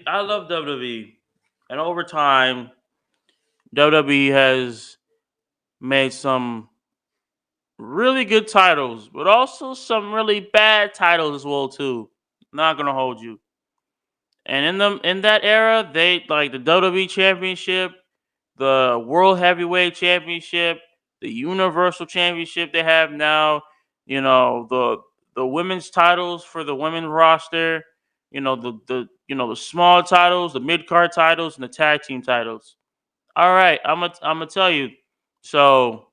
I love WWE, and over time, WWE has made some really good titles, but also some really bad titles as well too. Not gonna hold you. And in that era, they like the WWE Championship, the World Heavyweight Championship, the Universal Championship they have now. The women's titles for the women's roster. The small titles, the mid card titles, and the tag team titles. All right, I'm gonna tell you. So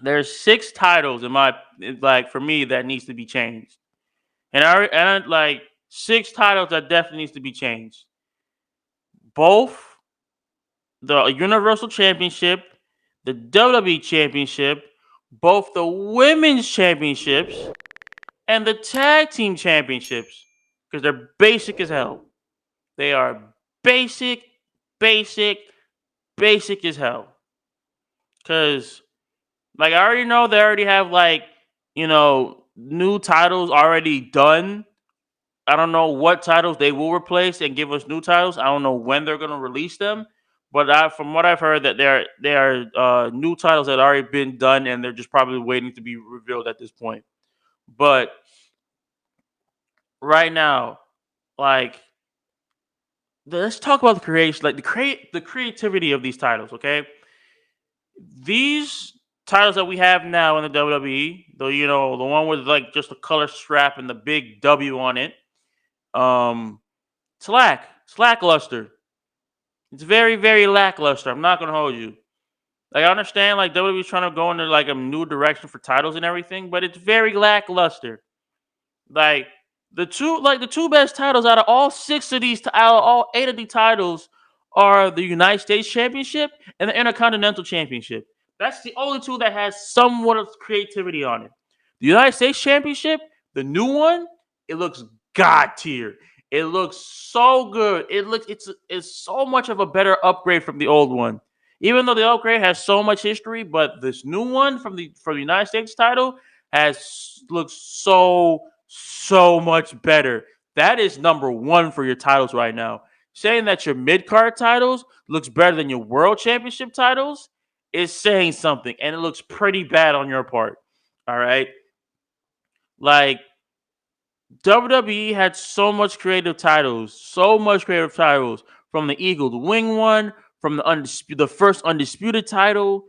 there's six titles in my like for me that needs to be changed, and six titles that definitely needs to be changed. Both the Universal Championship, the WWE Championship, both the Women's Championships, and the Tag Team Championships, because they're basic as hell. They are basic, basic, basic as hell. Because like I already know they already have new titles already done. I don't know what titles they will replace and give us new titles. I don't know when they're gonna release them, but from what I've heard, that they are new titles that already been done, and they're just probably waiting to be revealed at this point. But right now, like let's talk about the creation, like the creativity of these titles. Okay, these titles that we have now in the WWE, the one with like just the color strap and the big W on it, um, slackluster. It's very, very lackluster. I'm not gonna hold you. Like I understand, like WWE's trying to go into like a new direction for titles and everything, but it's very lackluster. Like the two best titles out of all six of these, out of all eight of the titles, are the United States Championship and the Intercontinental Championship. That's the only two that has somewhat of creativity on it. The United States Championship, the new one, it looks god tier. It looks so good. It's so much of a better upgrade from the old one. Even though the upgrade has so much history, but this new one from the United States title has looks so much better. That is number one for your titles right now. Saying that your mid card titles looks better than your world championship titles is saying something, and it looks pretty bad on your part. All right, like WWE had so much creative titles from the Eagle, the Wing one, from the first undisputed title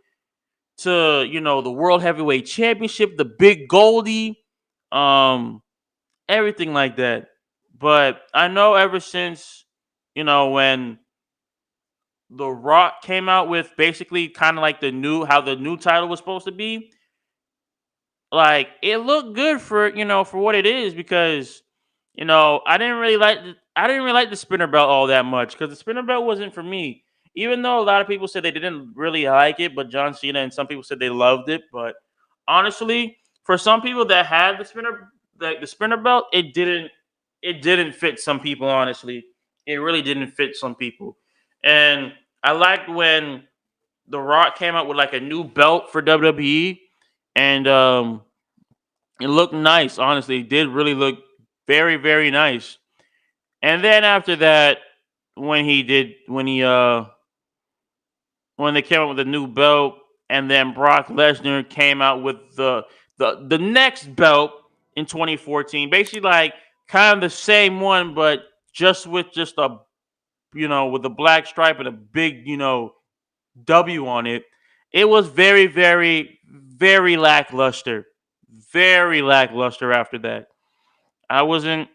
to the World Heavyweight Championship, the Big Goldie, um, everything like that. But I know ever since when The Rock came out with basically kind of like how the new title was supposed to be, like it looked good for what it is because I didn't really like the spinner belt all that much because the spinner belt wasn't for me. Even though a lot of people said they didn't really like it, but John Cena and some people said they loved it. But honestly, for some people that had the spinner belt, it didn't fit some people. Honestly, it really didn't fit some people. And I liked when The Rock came out with like a new belt for WWE, and it looked nice. Honestly, it did really look very, very nice. And then after that, when he did, when they came out with a new belt, and then Brock Lesnar came out with the next belt in 2014, basically like kind of the same one, but just a with a black stripe and a big W on it. It was very, very, very lackluster. Very lackluster after that. I wasn't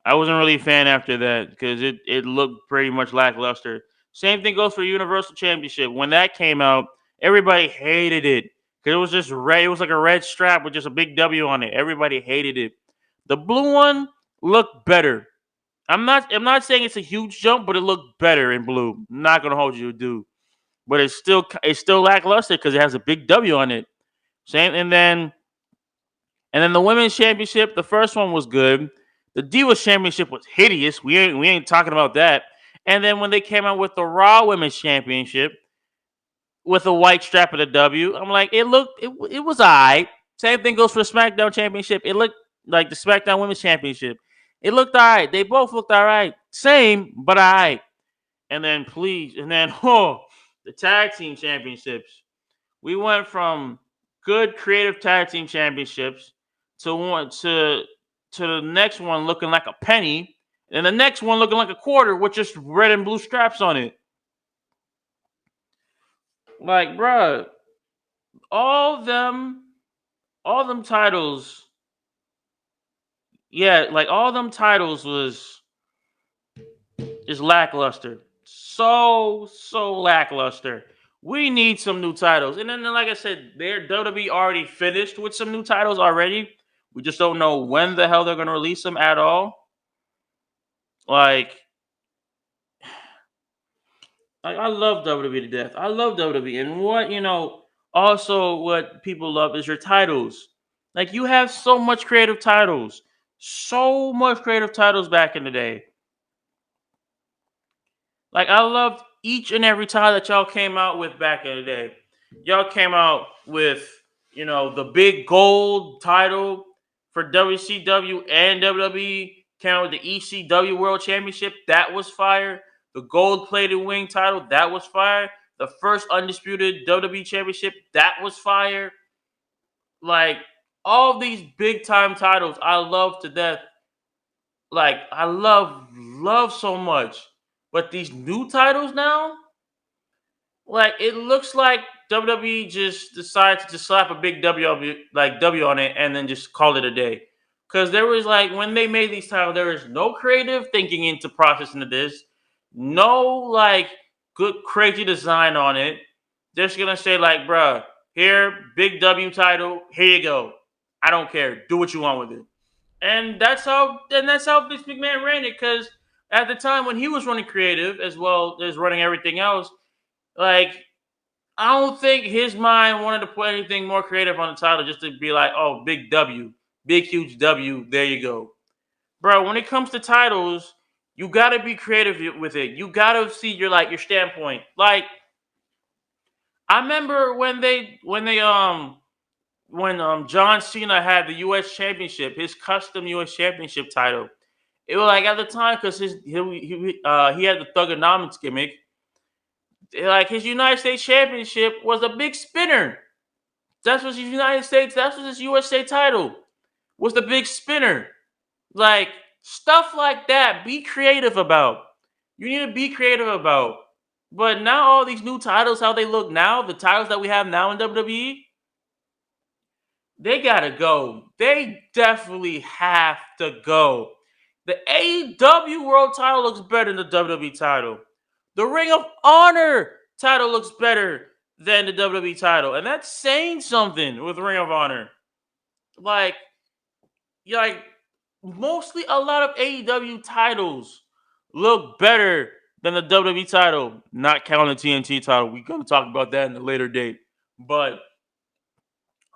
I wasn't really a fan after that because it looked pretty much lackluster. Same thing goes for Universal Championship. When that came out, everybody hated it because it was just red. It was like a red strap with just a big W on it. Everybody hated it. The blue one looked better. I'm not saying it's a huge jump, but it looked better in blue. I'm not gonna hold you to do, but it's still lackluster because it has a big W on it. Same and then the women's championship, the first one was good. The Divas championship was hideous. We ain't talking about that. And then when they came out with the Raw Women's Championship with a white strap of the W, I'm like, it was alright. Same thing goes for the SmackDown Championship. It looked like the SmackDown Women's Championship. It looked alright. They both looked alright. Same, but alright. And then the tag team championships. We went from good creative tag team championships to the next one looking like a penny, and the next one looking like a quarter with just red and blue straps on it. Like, bruh, all them, all them titles, yeah, like all them titles was just lackluster. So lackluster. We need some new titles. And then, like I said, their WWE already finished with some new titles already. We just don't know when the hell they're going to release them at all. Like, I love WWE to death. I love WWE. And also what people love is your titles. Like, you have so much creative titles. So much creative titles back in the day. Like, I loved each and every title that y'all came out with back in the day. Y'all came out with, the big gold title for WCW and WWE. Came out with the ECW World Championship. That was fire. The gold plated wing title. That was fire. The first undisputed WWE Championship. That was fire. Like, all these big time titles, I love to death. Like, I love so much. But these new titles now, like, it looks like WWE just decided to just slap a big W on it and then just call it a day. Because there was, like, when they made these titles, there was no creative thinking into processing of this, no, like, good crazy design on it. They're just gonna say, like, bruh, here, big W title, here you go. I don't care. Do what you want with it. And that's how Vince McMahon ran it. Because at the time when he was running creative as well as running everything else, like, I don't think his mind wanted to put anything more creative on the title just to be like, oh, big W, big huge W. There you go, bro. When it comes to titles, you gotta be creative with it. You gotta see your standpoint. Like, I remember when John Cena had the U.S. Championship, his custom U.S. Championship title. It was like at the time because he had the Thugonomics gimmick. Like, his United States Championship was a big spinner. That's what his United States. That's what his USA title was. The big spinner. Like, stuff like that. Be creative about. You need to be creative about. But now all these new titles, how they look now, the titles that we have now in WWE, they gotta go. They definitely have to go. The AEW World title looks better than the WWE title. The Ring of Honor title looks better than the WWE title. And that's saying something with Ring of Honor. Like, like mostly a lot of AEW titles look better than the WWE title, not counting the TNT title. We're gonna talk about that in a later date. But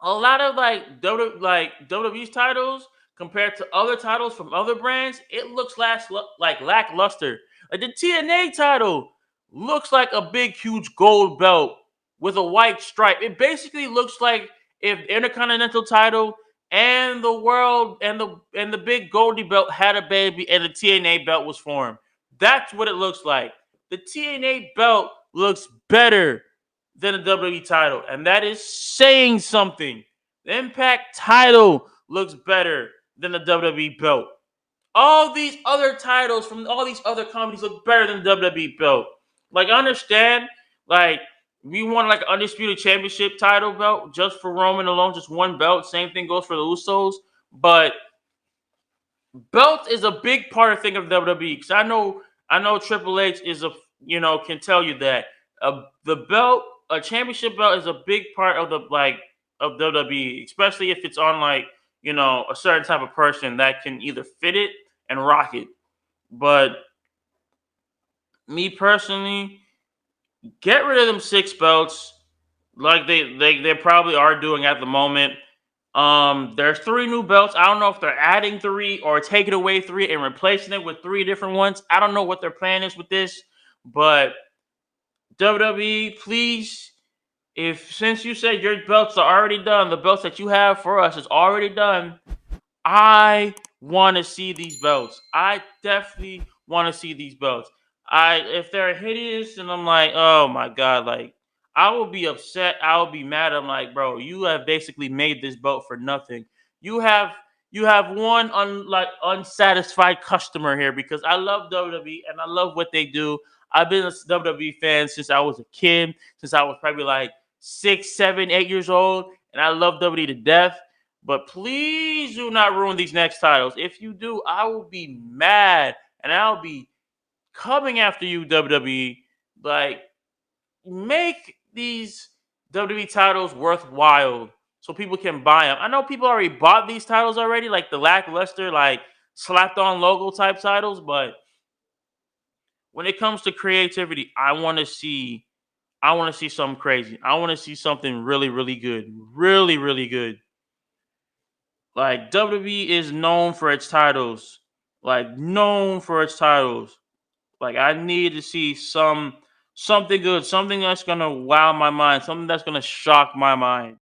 a lot of WWE's titles compared to other titles from other brands, it looks like lackluster. Like, the TNA title looks like a big, huge gold belt with a white stripe. It basically looks like if the Intercontinental title and the world and the big Goldie belt had a baby and the TNA belt was formed. That's what it looks like. The TNA belt looks better than the WWE title, and that is saying something. The Impact title looks better than the WWE belt. All these other titles from all these other companies look better than the WWE belt. Like, I understand, like, we want like an undisputed championship title belt just for Roman alone, just one belt. Same thing goes for the Usos, but belt is a big part of thing of WWE. Because I know Triple H is can tell you that the belt, a championship belt, is a big part of of WWE, especially if it's on a certain type of person that can either fit it and rock it. But me personally, get rid of them six belts like they probably are doing at the moment. There's three new belts. I don't know if they're adding three or taking away three and replacing it with three different ones. I don't know what their plan is with this, but WWE, please, if since you said your belts are already done, the belts that you have for us is already done, I want to see these belts. I definitely want to see these belts. If they're hideous and I'm like, oh my god, like I will be upset. I will be mad. I'm like, bro, you have basically made this belt for nothing. You have you have one unsatisfied customer here because I love WWE and I love what they do. I've been a WWE fan since I was a kid, since I was probably like 6, 7, 8 years old, and I love WWE to death. But please do not ruin these next titles. If you do, I will be mad and I'll be coming after you, WWE. Like, make these WWE titles worthwhile so people can buy them. I know people already bought these titles already, like the lackluster, like slapped on logo type titles. But when it comes to creativity, I want to see something crazy. I want to see something really, really good, really, really good. Like WWE is known for its titles. Like known for its titles. Like I need to see something good, something that's gonna wow my mind, something that's gonna shock my mind.